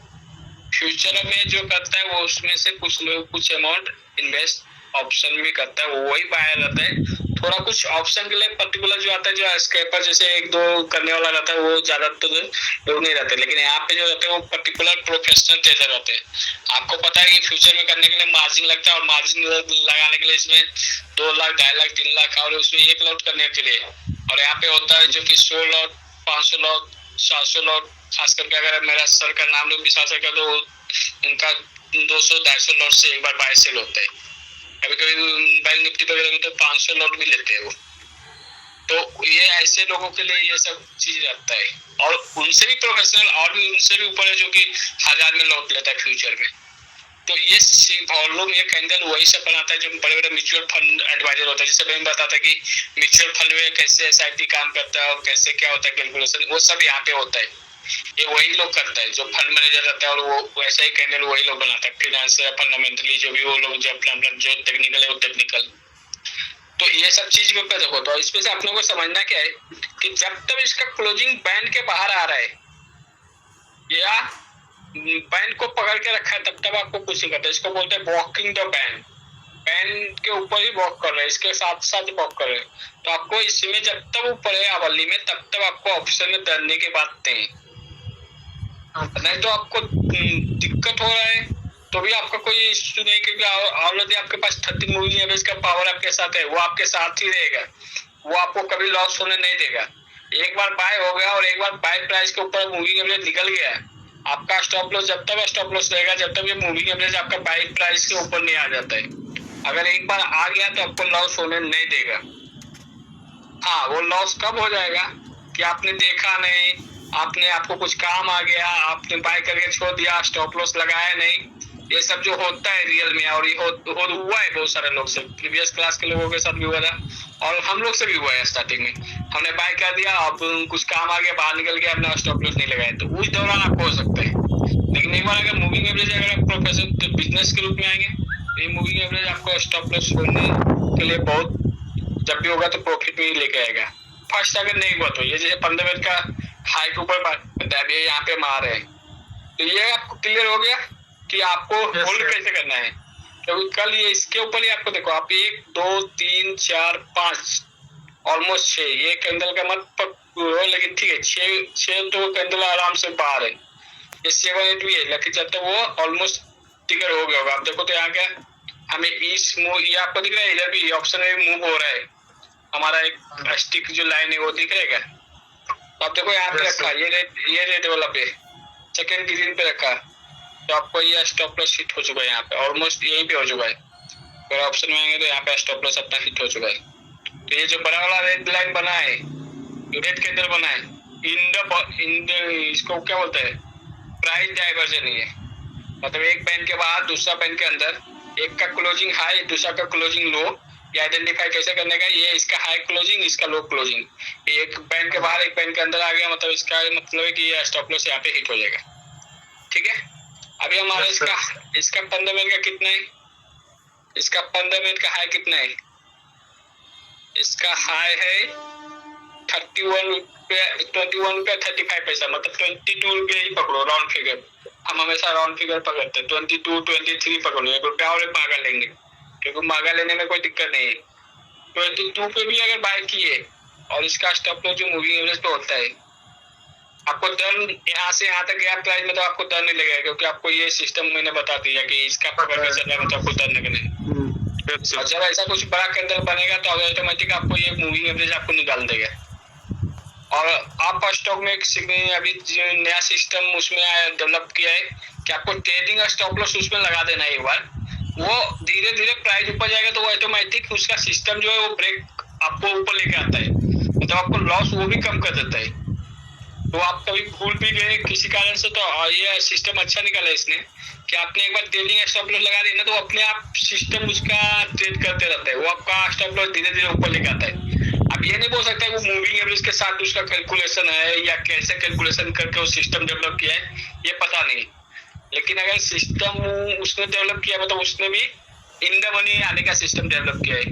फ्यूचर में जो करता है वो उसमें से कुछ लोग कुछ अमाउंट इन्वेस्ट ऑप्शन में करता है, वो वही बायर रहता है। थोड़ा कुछ ऑप्शन के लिए पर्टिकुलर जो आता है, जो स्कैपर जैसे 1-2 करने वाला रहता है, वो ज्यादा तो लोग नहीं रहते। लेकिन यहाँ पे जो रहते हैं वो पर्टिकुलर प्रोफेशनल ट्रेडर रहते हैं। आपको पता है कि फ्यूचर में करने के लिए मार्जिन लगता है और मार्जिन लगाने के लिए इसमें 2 लाख 2.5 लाख 3 लाख और उसमें 1 लॉट करने के लिए, और यहाँ पे होता है जो कि 100 लॉट 500 लॉट 700 लॉट, खास करके अगर मेरा सर का नाम लोग विश्वास कर तो उनका 200-250 लॉट से एक बार बाय सेल होता है। कभी कभी बैंक निफ्टी वगैरह में तो 500 लॉट भी लेते हैं वो। तो ये ऐसे लोगों के लिए ये सब चीज रहता है, और उनसे भी प्रोफेशनल और भी उनसे भी ऊपर है जो कि 1000 में लॉट लेता है फ्यूचर में। तो ये वॉल्यूम ये कैंडल वही सब बनाता है जो बड़े बड़े म्यूचुअल फंड एडवाइजर होता है। जैसे मैं बताता कि म्यूचुअल फंड में कैसे SIP काम करता है और कैसे क्या होता है कैलकुलेशन, वो सब यहाँ पे होता है। ये वही लोग करता है जो फंड मैनेजर रहता है, और वो वैसा ही कैंडल वही लोग बनाता है। फाइनेंशियल फंडामेंटली जो भी वो लोग जो जो टेक्निकल है वो टेक्निकल। तो ये सब चीज के ऊपर देखो, तो इसमें से आप लोगों को समझना क्या है कि जब तक इसका क्लोजिंग बैंड के बाहर आ रहा है या बैंड को पकड़ के रखा है तब तक आपको कुछ नहीं करता। इसको बोलते हैं वॉकिंग द बैंड। बैंड के ऊपर ही वॉक कर रहे हैं, इसके साथ साथ वॉक कर रहे हैं। तो आपको इसमें जब तक ऊपर है अवली में तब तक आपको ऑप्शन में डरने की बात नहीं। नहीं तो आपको दिक्कत हो रहा है तो भी आपका कोई इश्यू नहीं, क्योंकि ऑलरेडी आपके पास 30 मूविंग एवरेज का पावर आपके साथ है, वो आपके साथ ही रहेगा, वो आपको कभी लॉस होने नहीं देगा। एक बार बाय हो गया और एक बार बाय प्राइस के ऊपर मूविंग एवरेज निकल गया, आपका स्टॉप लॉस जब तक स्टॉप लॉस रहेगा जब तक ये मूविंग एवरेज आपका बाय प्राइस के ऊपर नहीं आ जाता है। अगर एक बार आ गया तो आपको लॉस होने नहीं देगा। हाँ, वो लॉस कब हो जाएगा कि आपने देखा नहीं, आपको कुछ काम आ गया, आपने बाय करके छोड़ दिया, स्टॉप लॉस लगाया नहीं। ये सब जो होता है रियल में, और ये हुआ है बहुत सारे लोग से, प्रीवियस क्लास के लोगों के साथ भी हुआ था और हम लोग से भी हुआ है। स्टार्टिंग में हमने बाय कर दिया, अब कुछ काम आ गया, बाहर निकल गया, अपना स्टॉप लॉस नहीं लगाया, तो उस दौरान आपको हो सकता है। लेकिन एक बार अगर मूविंग एवरेज अगर आप प्रोफेशनल बिजनेस के रूप में आएंगे तो ये मूविंग एवरेज आपको स्टॉप लॉस होने के लिए बहुत, जब भी होगा तो प्रॉफिट में ही लेके आएगा। फर्स्ट अगर नहीं हुआ तो ये जैसे 15 मिनट का हाई के ऊपर यहाँ पे मार है, तो ये आपको क्लियर हो गया कि आपको होल्ड कैसे करना है। तो कल ये इसके ऊपर ही आपको देखो, आप 1 2 3 4 5 ऑलमोस्ट 6 ये कैंडल का मत पकड़ो, लेकिन ठीक है 6 तो कैंडल आराम से बाहर है। ये 7 8 भी है, लेकिन जब तक वो ऑलमोस्ट टिकर हो गया होगा। आप देखो तो यहाँ क्या हमें ईस्ट मूव, ये आपको दिख रहा है, इधर भी ऑप्शन में मूव हो रहा है, हमारा एक स्टिक जो लाइन है वो दिख रहेगा। तो आप देखो यहाँ पे रखा ये रेड वाला पे सेकंड ग्रीन पे रखा, तो आपको ये स्टॉप लॉस हिट हो चुका है यहाँ पे, ऑलमोस्ट यहीं पे हो चुका है। अगर ऑप्शन में आएंगे तो यहाँ पे स्टॉप लॉस अपना हिट हो चुका है। तो ये जो बड़ा वाला रेड लाइन बना है, जो रेड कैंडल बना है, इन द इसको क्या बोलते हैं, प्राइस डाइवर्जन ही है। मतलब एक बैंड के बाद दूसरा बैंड के अंदर एक का क्लोजिंग हाई दूसरा का क्लोजिंग लो, ये आइडेंटिफाई कैसे करने का, ये इसका हाई क्लोजिंग इसका लो क्लोजिंग, एक बैंड के बाहर एक बैंड के अंदर आ गया, मतलब इसका मतलब है कि ये स्टॉप लॉस यहाँ पे हिट हो जाएगा। ठीक है, अभी हमारा इसका 15 मिनट का कितना है, इसका 15 मिनट का हाई कितना है, इसका हाई है 21 रुपया 35 पैसा, मतलब 22 रुपये ही पकड़ो राउंड फिगर। हम हमेशा राउंड फिगर पकड़ते हैं, 22 23 पकड़ो, 1 रुपया और मांगा लेंगे क्योंकि मांगा लेने में कोई दिक्कत नहीं है। 22 पे भी अगर बाय किए और इसका स्टॉप लॉस जो मूविंग एवरेज पे होता है, आपको डर यहाँ से यहाँ तक गया प्राइस में तो आपको डर नहीं लगेगा, क्योंकि आपको ये सिस्टम मैंने बता दिया कि इसका पकड़ के चलना है तो आपको डर नहीं। और जब ऐसा कुछ बड़ा कैंडल बनेगा तो ऑटोमेटिक आपको ये मूविंग एवरेज आपको निकाल देगा। और आप स्टॉक में अभी नया सिस्टम उसमें डेवलप किया है कि आपको ट्रेडिंग और स्टॉप लॉस उसमें लगा देना है। एक बार वो धीरे धीरे प्राइस ऊपर जाएगा तो वो ऑटोमेटिक उसका सिस्टम जो है वो ब्रेक आपको ऊपर लेके आता है, मतलब आपको लॉस वो भी कम कर देता है। तो आप कभी भूल भी गए किसी कारण से तो ये सिस्टम अच्छा निकाला इसने कि आपने एक बार ट्रेडिंग स्टॉप लॉस लगा देना तो अपने आप सिस्टम उसका ट्रेड करते रहता है, वो आपका स्टॉप लॉस धीरे धीरे ऊपर लेके आता है। अब ये नहीं बोल सकता वो मूविंग एवरेज के साथ उसका कैलकुलेशन है या कैसे कैलकुलेशन करके वो सिस्टम डेवलप किया है ये पता नहीं, लेकिन अगर सिस्टम उसने डेवलप किया मतलब उसने भी इन द मनी आने का सिस्टम डेवलप किया है।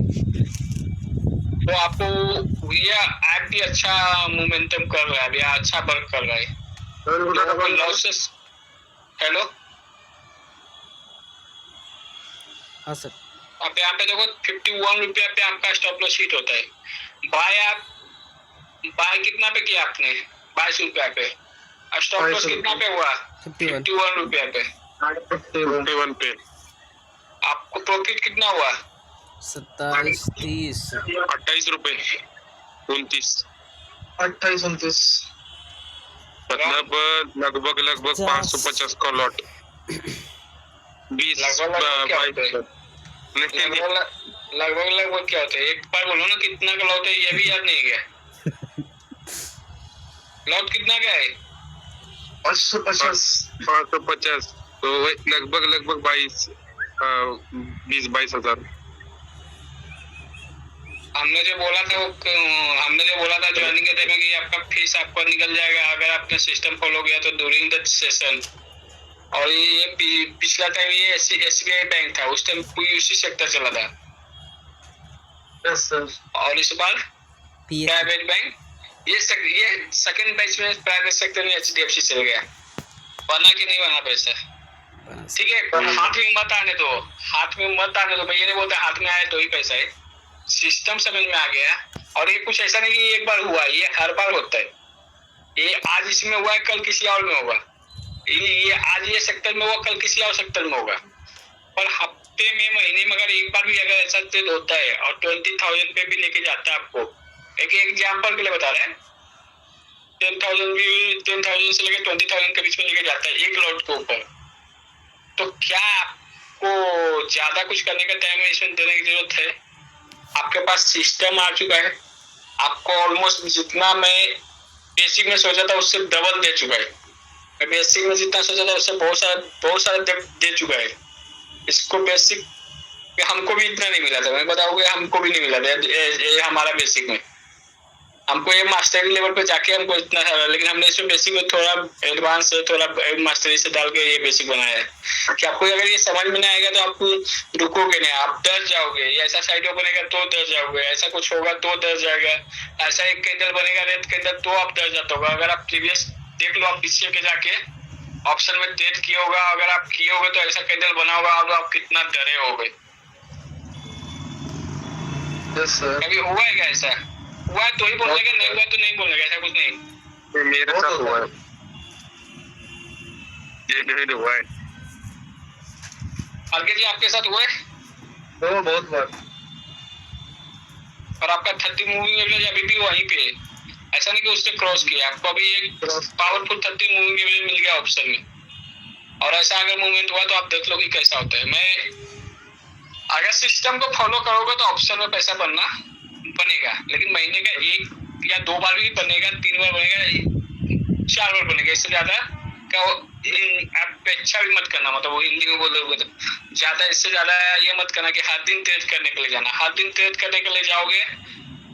तो आपको ये ऐप भी अच्छा मोमेंटम कर रहा है, अभी अच्छा वर्क कर रहा है। लॉसेस हेलो हाँ सर, आप यहाँ पे देखो 51 रुपया पे आपका स्टॉप लॉस हिट होता है। बाय कितना पे किया आपने, 22 रुपया पे, स्टॉप लॉस कितना पे हुआ, 51 रुपया पे, 51 पे। आपको प्रॉफिट कितना हुआ, 27 30 28 रुपए 29 मतलब लगभग 550 का लॉट 20 लगभग क्या होता है, एक बार बोलो ना कितना का लॉट है, ये भी याद नहीं गया। लॉट कितना का है, 550 तो वही लगभग 20-22 हजार। हमने जो बोला था ज्वाइनिंग के टाइम में कि आपका फीस आपका निकल जाएगा अगर आपने सिस्टम फॉलो किया तो ड्यूरिंग द सेशन। और ये पिछला टाइम ये एसबीआई बैंक था, उस टाइम यूसी सेक्टर चला था। Yes sir. और इस बार पीएस प्राइवेट बैंक, ये सेकंड बैच में प्राइवेट सेक्टर में एचडीएफसी चल गया। बना कि नहीं बना पैसा? ठीक है, हाथ में मत आने दो मैं ये नहीं बोलता हाथ में आए तो ही पैसा है, सिस्टम समझ में आ गया। और ये कुछ ऐसा नहीं कि एक बार हुआ, ये हर बार होता है। ये आज इसमें हुआ है, कल किसी और में होगा। ये आज ये सेक्टर में हुआ, कल किसी और सेक्टर में होगा। पर हफ्ते में, महीने में अगर एक बार भी अगर ऐसा ट्रेड होता है और 20,000 पे भी लेके जाता है आपको, एक एग्जाम्पल के लिए बता रहे हैं, 10,000 से लेके 20,000 के बीच में लेके जाता है एक लॉट के ऊपर, तो क्या आपको ज्यादा कुछ करने का टाइम इसमें देने की जरूरत है? आपके पास सिस्टम आ चुका है, आपको ऑलमोस्ट जितना मैं बेसिक में सोचा था उससे डबल दे चुका है। मैं बेसिक में जितना सोचा था उससे बहुत सारा दे चुका है। इसको बेसिक हमको भी इतना नहीं मिला था, मैं बताऊंगा, हमको भी नहीं मिला था ये हमारा बेसिक में। हमको ये मास्टरी लेवल पे जाके हमको इतना था, लेकिन हमने इसमें बेसिक में थोड़ा एडवांस से, थोड़ा मास्टरी से डाल के ये बेसिक बनाया है कि आपको अगर ये समझ में नहीं आएगा तो आप रुकोगे नहीं, आप डर जाओगे। ऐसा साइड बनेगा तो डर जाओगे, ऐसा कुछ होगा तो डर जाएगा, ऐसा एक कैंडल बनेगा रेड कैंडल तो आप डर जाते होगा। अगर आप प्रीवियस देख लो, आप पीछे के जाके ऑप्शन में ट्रेड किए होगा, अगर आप किए होगे तो ऐसा कैंडल बना होगा तो आप कितना डरे होगे। Yes sir. कभी हुआ है क्या ऐसा? हुआ है तो ही बोलेगा, नहीं हुआ तो नहीं बोलेगा, ऐसा कुछ नहीं। मेरे साथ हुआ है, ये नहीं हुआ है। अलके जी आपके साथ हुआ है? बहुत बार। और आपका 30 मूविंग एवरेज अभी भी वहीं पे है, ऐसा नहीं कि उसने क्रॉस किया, आपको अभी एक पावरफुल 30 मूविंग एवरेज मिल गया ऑप्शन में। और ऐसा अगर मूवमेंट हुआ तो आप देख लो कि कैसा होता है। अगर सिस्टम को फॉलो करोगे तो ऑप्शन में पैसा बनेगा, लेकिन महीने का 1 या 2 बार भी बनेगा, 3 बार बनेगा, 4 बार बनेगा, इससे ज्यादा का अपेक्षा भी मत करना। मतलब वो हिंदी में बोलोगे तो ज्यादा, इससे ज्यादा ये मत करना कि हर दिन ट्रेड करने के लिए जाना। हर दिन ट्रेड करने के लिए जाओगे,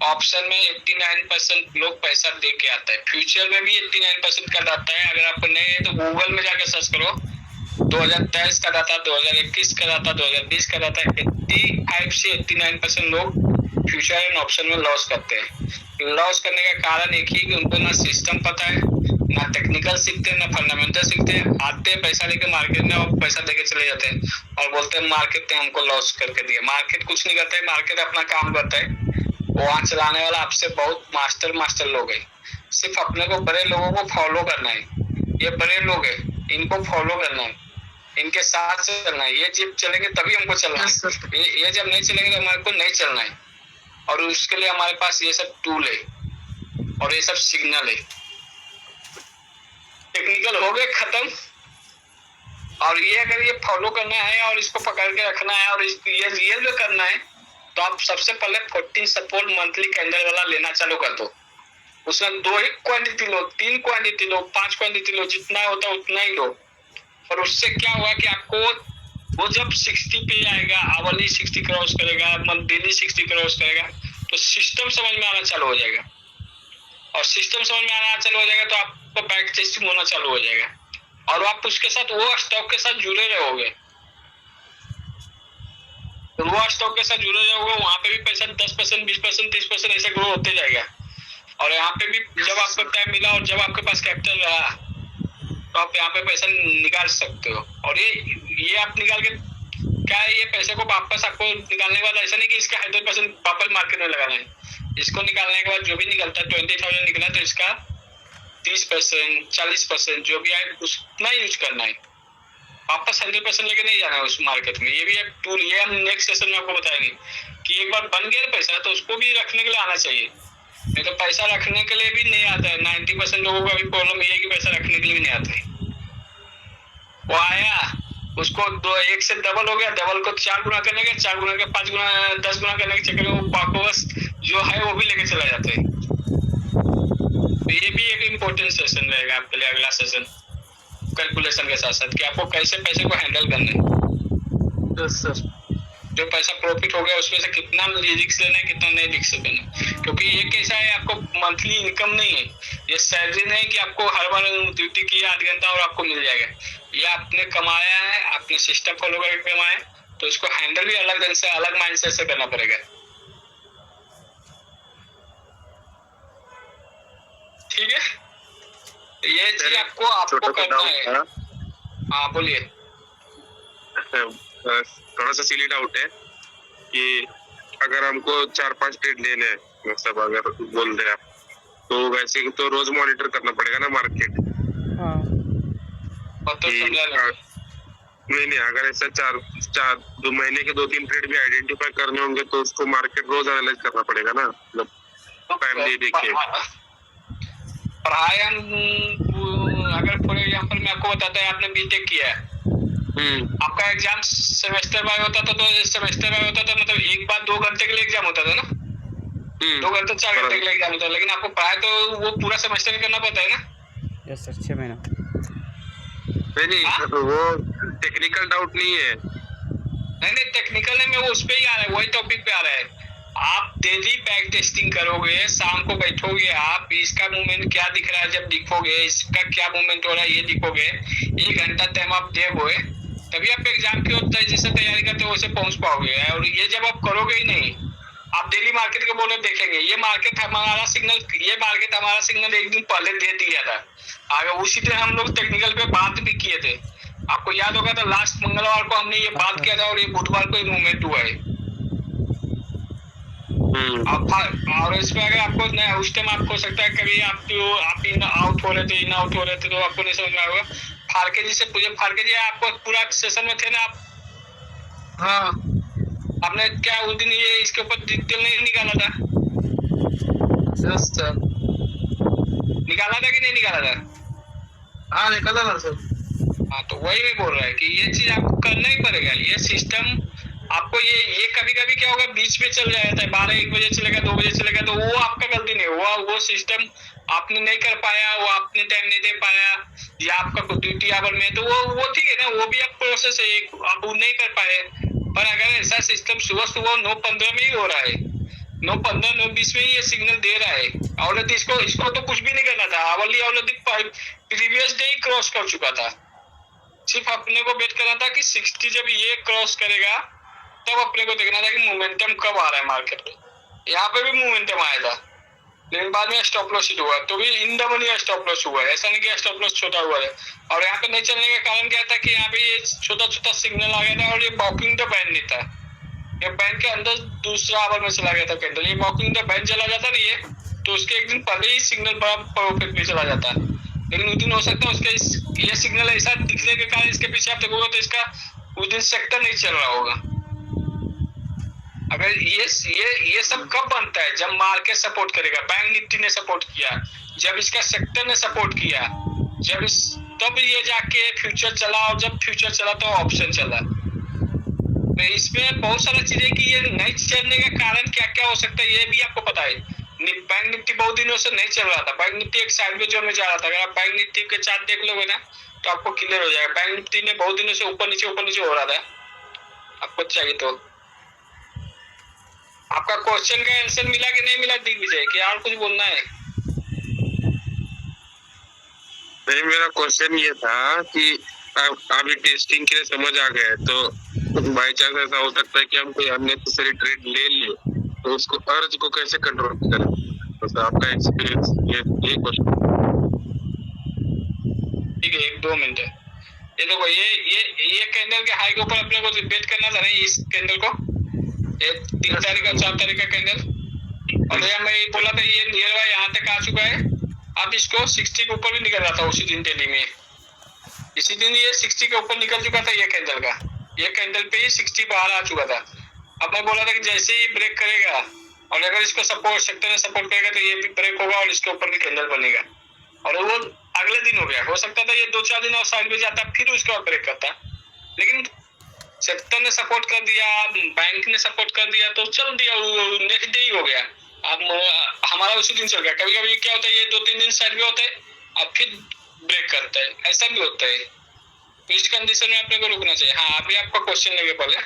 ऑप्शन में 89% लोग पैसा दे के आता है, फ्यूचर में भी 89% का डाटा है। अगर आपको नहीं है तो गूगल में जाकर सर्च करो, 2023 का डाटा, 2021 का डाटा, 2020 का डाटा, 85 से 89% लोग फ्यूचर एंड ऑप्शन में लॉस करते हैं। लॉस करने का कारण एक ही कि उनको ना सिस्टम पता है, ना टेक्निकल सीखते हैं, ना फंडामेंटल सीखते हैं। आते हैं पैसा लेके मार्केट में और पैसा देके चले जाते हैं और बोलते हैं मार्केट ने हमको लॉस करके दिया। मार्केट कुछ नहीं करता है, मार्केट अपना काम करता है। वहाँ चलाने वाला आपसे बहुत मास्टर लोग हैं, सिर्फ अपने को बड़े लोगों को फॉलो करना है। ये बड़े लोग हैं, इनको फॉलो करना है, इनके साथ चलना है। ये जब चलेंगे तभी हमको चलना है, ये जब नहीं चलेंगे तो हमारे को नहीं चलना है। और उसके लिए हमारे पास ये सब टूल है और ये सब सिग्नल है। टेक्निकल हो गए खत्म, और ये अगर ये फॉलो करना है और इसको पकड़ के रखना है और ये रियल में करना है तो आप सबसे पहले 14 सपोर्ट मंथली कैंडल वाला लेना चालू कर दो। उसमें 2 ही क्वांटिटी लो, 3 क्वांटिटी लो, 5 क्वांटिटी लो, जितना होता है उतना ही लो। और उससे क्या होगा कि आपको वो जब 60 पे आएगा, आवरली 60 क्रॉस करेगा, डेली 60 क्रॉस करेगा, तो सिस्टम समझ में आना चालू हो जाएगा। और सिस्टम समझ में आना चालू हो जाएगा तो आपको बैक टेस्टिंग होना चालू हो जाएगा और आप उसके साथ वो स्टॉक के साथ जुड़े रहोगे। वो स्टॉक के साथ जुड़े रहोगे, वहां पे भी पैसा 10%, 20%, 30% ऐसे ग्रो होते जाएगा। और यहाँ पे भी जब आपको टाइम मिला और जब आपके पास कैपिटल रहा तो आप यहाँ पे पैसा निकाल सकते हो। और ये आप निकाल के क्या है, ये पैसे को वापस आपको निकालने के बाद ऐसा नहीं कि इसका 100% वापस मार्केट में लगाना है। इसको निकालने के बाद जो भी निकलता है, 20,000 निकला तो इसका 30%, 40% जो भी आए उतना यूज करना है, वापस 100% लेके नहीं जाना है उस मार्केट में। ये भी एक टूल, ये हम नेक्स्ट सेशन में आपको बताएंगे कि एक बार बन गया पैसा तो उसको भी रखने के लिए आना चाहिए। नहीं तो पैसा रखने के लिए भी नहीं आता है। 90% लोगों का भी प्रॉब्लम ये है कि पैसा रखने के लिए भी नहीं आता है। वो आया, उसको 1 से डबल हो गया, डबल को 4 गुना करने के, 4 गुना के 5 गुना 10 गुना करने के चक्कर में वो वापस जो है वो भी लेके चला जाता है। तो ये भी एक इम्पोर्टेंट सेशन रहेगा आपके लिए, अगला सेशन। कैलकुलेशन के साथ साथ कि आपको कैसे पैसे को हैंडल करना है। Yes sir. जो पैसा प्रॉफिट हो गया उसमें से कितना रिस्क लेना है, कितना नहीं रिस्क लेना है। क्योंकि ये कैसा है, आपको मंथली इनकम नहीं है, ये सैलरी नहीं कि आपको हर बार ड्यूटी की 8 घंटा और आपको मिल जाएगा। ये आपने कमाया है, आपने सिस्टम फॉलो करके कमाया, तो इसको हैंडल भी अलग ढंग से, अलग माइंडसेट से करना पड़ेगा। ठीक है, ये चीज आपको करना है। हाँ बोलिए। थोड़ा सा सिली डाउट है कि अगर हमको 4-5 ट्रेड लेने हैं, मतलब अगर बोल दे आप, तो वैसे तो रोज मॉनिटर करना पड़ेगा ना मार्केट। हाँ नहीं, अगर ऐसा 2 महीने के 2-3 ट्रेड भी आइडेंटिफाई करने होंगे तो उसको मार्केट रोज एनालाइज करना पड़ेगा ना, मतलब टाइम दे देखिए। पढ़ाई हम अगर फॉर एग्जाम्पल मैं आपको बताता है, आपने बीटेक किया है, आपका एग्जाम सेमेस्टर बाय होता था, तो सेमेस्टर बाय होता था मतलब एक बार 2 घंटे के लिए एग्जाम होता था ना, 2 घंटे 4 घंटे के लिए एग्जाम होता है, लेकिन आपको पढ़ाई तो वो पूरा सेमेस्टर करना पड़ता है ना। यस सर, 6 महीना। नहीं, वो टेक्निकल डाउट नहीं है। नहीं टेक्निकल नहीं, मैं वो उस पे ही आ रहा है, वही टॉपिक पे आ रहा है। आप डेली बैक टेस्टिंग करोगे, शाम को बैठोगे, आप इसका मूवमेंट क्या दिख रहा है, जब दिखोगे इसका क्या मूवमेंट हो रहा है ये दिखोगे, 1 घंटा टाइम आप दोगे, तभी आप एग्जाम की ओर जैसे तैयारी करते हो वैसे पहुंच पाओगे। और ये जब आप करोगे ही नहीं, आप डेली मार्केट के बोले देखेंगे, ये मार्केट हमारा सिग्नल एक दिन पहले दे दिया था, अगर उसी दिन हम लोग टेक्निकल पे बात भी किए थे, आपको याद होगा था, लास्ट मंगलवार को हमने ये बात किया था और ये बुधवार को मूवमेंट हुआ है। और इसमें अगर आपको नहीं, उस टाइम आपको हो सकता है कभी आप इन आउट हो रहे थे तो आपको नहीं समझ में आएगा। फारके जी से पूछे, फारके जी आपको पूरा सेशन में थे ना आप? हाँ आपने क्या उस दिन ये इसके ऊपर डिटेल नहीं निकाला था? Yes sir. निकाला था कि नहीं निकाला था? हाँ निकाला था सर। हाँ, तो वही मैं बोल रहा है कि ये चीज आपको करना ही पड़ेगा। ये सिस्टम आपको ये कभी कभी क्या होगा, बीच में चल जाता है, 12-1 बजे चलेगा, 2 बजे चलेगा, तो वो आपका गलती नहीं हुआ, वो सिस्टम आपने नहीं कर पाया, वो आपने टाइम नहीं दे पाया, या आपका ड्यूटी आवर में, तो वो ठीक है ना, वो भी आप प्रोसेस है, आप वो नहीं कर पाए। पर अगर ऐसा सिस्टम सुबह 9:15 में ही हो रहा है, 9:15 9:20 में ही ये सिग्नल दे रहा है, ऑलरेडी इसको तो कुछ भी नहीं करना था, ऑलरेडी प्रीवियस डे ही क्रॉस कर चुका था, सिर्फ अपने को वेट करना था कि 60 जब ये क्रॉस करेगा तब अपने को देखना था कि मोमेंटम कब आ रहा है मार्केट में। यहाँ पे भी मोमेंटम आया था, लेकिन बाद में स्टॉप लॉस हिट हुआ, तो भी in the money stop loss हुआ है, ऐसा नहीं कि स्टॉप लॉस छोटा हुआ है। और यहाँ पे नहीं चलने का कारण क्या था कि यहाँ पे ये छोटा सिग्नल आ गया था और ये वॉकिंग द बैंड नहीं था, ये बैंड के अंदर दूसरा आवर में चला गया था कैंडल, ये वॉकिंग द बैंड चला जाता नहीं है तो उसके एक दिन पहले ही सिग्नल बड़ा परफेक्ट में चला जाता है। लेकिन उस दिन हो सकता है उसका ये सिग्नल ऐसा दिखने के कारण इसके पीछे आप देखोगे तो इसका उस दिन सेक्टर नहीं चल रहा होगा। अगर ये सब कब बनता है, जब मार्केट सपोर्ट करेगा, बैंक निफ्टी ने सपोर्ट किया, जब इसका सेक्टर ने सपोर्ट किया, तब ये जाके फ्यूचर चला, और जब फ्यूचर चला तो ऑप्शन चला। तो इसमें बहुत सारा चीजें कि ये नहीं चलने का कारण क्या क्या हो सकता है ये भी आपको पता है। बैंक निफ्टी बहुत दिनों से नहीं चल रहा था, बैंक निफ्टी एक साइडवेज जोन में जा रहा था, अगर आप बैंक निफ्टी के चार्ट देख लोगे ना तो आपको क्लियर हो जाएगा। बैंक निफ्टी ने बहुत दिनों से ऊपर नीचे हो रहा था, आपको चाहिए तो। आपका क्वेश्चन का आंसर मिला कि नहीं मिला दिग्विजय, कि और कुछ बोलना है? नहीं, मेरा क्वेश्चन ये था कि अभी टेस्टिंग के लिए समझ आ गया है, तो बाई चांस ऐसा हो सकता है कि हम कोई अननेसेसरी ट्रेड ले लिए, तो उसको अर्ज को कैसे कंट्रोल करें, तो आपका एक्सपीरियंस ये क्वेश्चन। ठीक है, 1-2 मिनट। ये देखो, ये कैंडल के हाई के ऊपर अपने को वेट करना था नहीं, इस कैंडल को, 3 तारीख और 4 तारीख का कैंडल, और ये मैं बोला था ये नियर बाय यहाँ तक आ चुका है। अब इसको 60 के ऊपर भी निकल रहा था उसी दिन दिल्ली में, इसी दिन ये 60 के ऊपर निकल चुका था, ये कैंडल पे ही 60 बाहर आ चुका था। अब मैं बोला था कि जैसे ही ब्रेक करेगा और अगर इसको सेक्टर ने सपोर्ट करेगा तो ये भी ब्रेक होगा और इसके ऊपर भी कैंडल बनेगा, और वो अगले दिन हो गया। हो सकता था ये 2-4 दिन और साइड में जाता फिर उसके बाद ब्रेक करता, लेकिन सेक्टर ने सपोर्ट कर दिया, बैंक ने सपोर्ट कर दिया, तो चल दिया, नेक्स्ट डे ही हो गया। अब हमारा उसी दिन चल गया। कभी कभी क्या होता है, ये 2-3 दिन साइड में होते हैं और फिर ब्रेक करता है, ऐसा भी होता है। तो इस कंडीशन में अपने को रुकना चाहिए। हाँ, अभी आपका क्वेश्चन लगे पहले,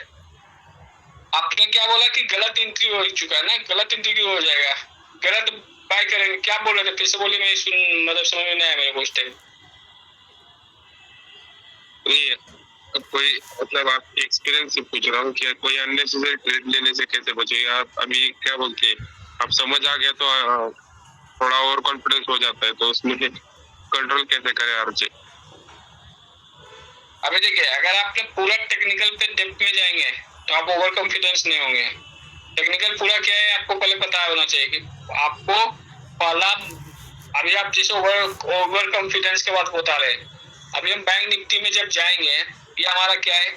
आपने क्या बोला कि गलत एंट्री हो चुका है ना, गलत एंट्री क्यों हो जाएगा, गलत बाय करेंगे, क्या बोल रहे थे फिर से बोलिए, मैं मतलब समझ में नहीं आया मेरे को उस टाइम। नहीं, कोई मतलब आपके एक्सपीरियंस से पूछ रहा हूँ कि कोई अननेसेसरी ट्रेड लेने से कैसे बचेगा आप। अभी क्या बोलते हैं, आप समझ आ गया तो थोड़ा ओवर कॉन्फिडेंस हो जाता है, तो उसमें कंट्रोल कैसे करें आरजे। अभी देखिए, अगर आपने पूरा टेक्निकल पे डेप्थ में जाएंगे तो आप ओवर कॉन्फिडेंस नहीं होंगे। टेक्निकल पूरा क्या है आपको पहले पता होना चाहिए कि आपको पहला, अभी आप जैसे ओवर कॉन्फिडेंस के बात बता रहे हैं, अभी हम बैंक निफ्टी में जब जाएंगे, ये हमारा क्या है,